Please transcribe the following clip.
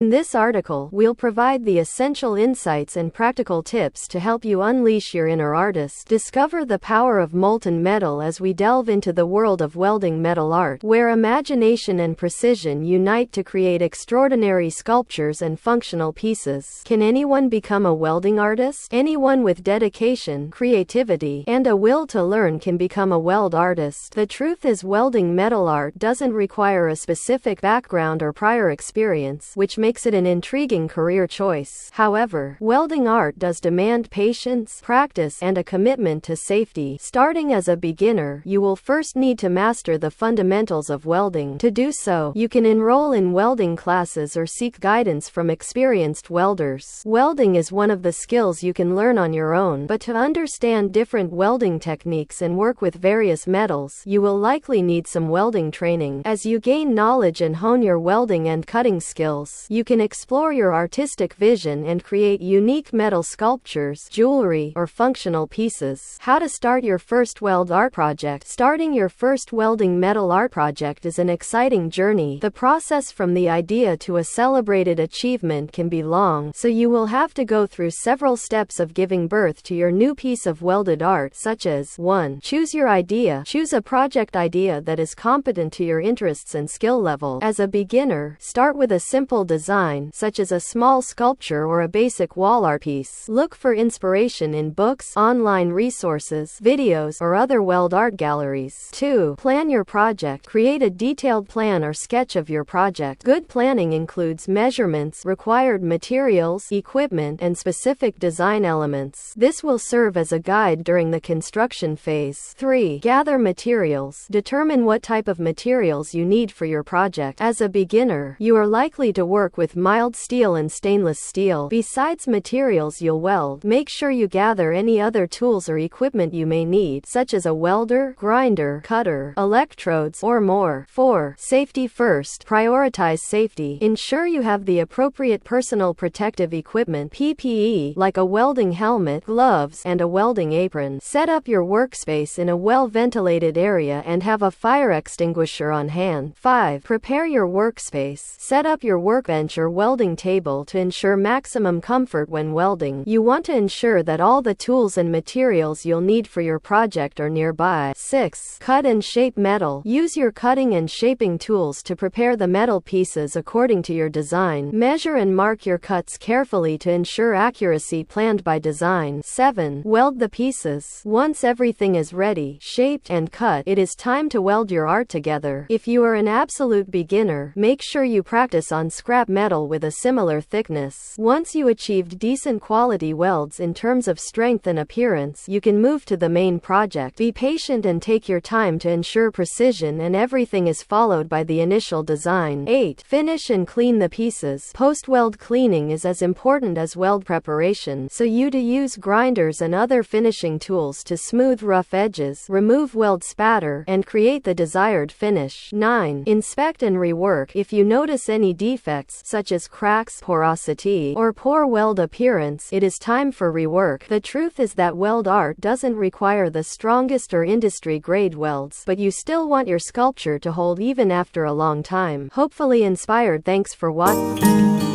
In this article, we'll provide the essential insights and practical tips to help you unleash your inner artist. Discover the power of molten metal as we delve into the world of welding metal art, where imagination and precision unite to create extraordinary sculptures and functional pieces. Can anyone become a welding artist? Anyone with dedication, creativity, and a will to learn can become a weld artist. The truth is, welding metal art doesn't require a specific background or prior experience, which makes it an intriguing career choice. However, welding art does demand patience, practice, and a commitment to safety. Starting as a beginner, you will first need to master the fundamentals of welding. To do so, you can enroll in welding classes or seek guidance from experienced welders. Welding is one of the skills you can learn on your own, but to understand different welding techniques and work with various metals, you will likely need some welding training. As you gain knowledge and hone your welding and cutting skills, you can explore your artistic vision and create unique metal sculptures, jewelry, or functional pieces. How to start your first weld art project. Starting your first welding metal art project is an exciting journey. The process from the idea to a celebrated achievement can be long, so you will have to go through several steps of giving birth to your new piece of welded art, such as 1. Choose your idea. Choose a project idea that is competent to your interests and skill level. As a beginner, start with a simple design, such as a small sculpture or a basic wall art piece. Look for inspiration in books, online resources, videos, or other weld art galleries. 2. Plan your project. Create a detailed plan or sketch of your project. Good planning includes measurements, required materials, equipment, and specific design elements. This will serve as a guide during the construction phase. 3. Gather materials. Determine what type of materials you need for your project. As a beginner, you are likely to work with mild steel and stainless steel. Besides materials you'll weld, make sure you gather any other tools or equipment you may need, such as a welder, grinder, cutter, electrodes, or more. 4. Safety first. Prioritize safety. Ensure you have the appropriate personal protective equipment (PPE) like a welding helmet, gloves, and a welding apron. Set up your workspace in a well-ventilated area and have a fire extinguisher on hand. 5. Prepare your workspace. Set up your workbench or welding table to ensure maximum comfort when welding. You want to ensure that all the tools and materials you'll need for your project are nearby. 6. Cut and shape metal. Use your cutting and shaping tools to prepare the metal pieces according to your design. Measure and mark your cuts carefully to ensure accuracy planned by design. 7. Weld the pieces. Once everything is ready, shaped, and cut, it is time to weld your art together. If you are an absolute beginner, make sure you practice on scrap metal with a similar thickness. Once you achieved decent quality welds in terms of strength and appearance, you can move to the main project. Be patient and take your time to ensure precision and everything is followed by the initial design. 8. Finish and clean the pieces. Post-weld cleaning is as important as weld preparation, so you to use grinders and other finishing tools to smooth rough edges, remove weld spatter, and create the desired finish. 9. Inspect and rework. If you notice any defects, such as cracks, porosity, or poor weld appearance, it is time for rework. The truth is that weld art doesn't require the strongest or industry-grade welds, but you still want your sculpture to hold even after a long time. Hopefully inspired. Thanks for watching.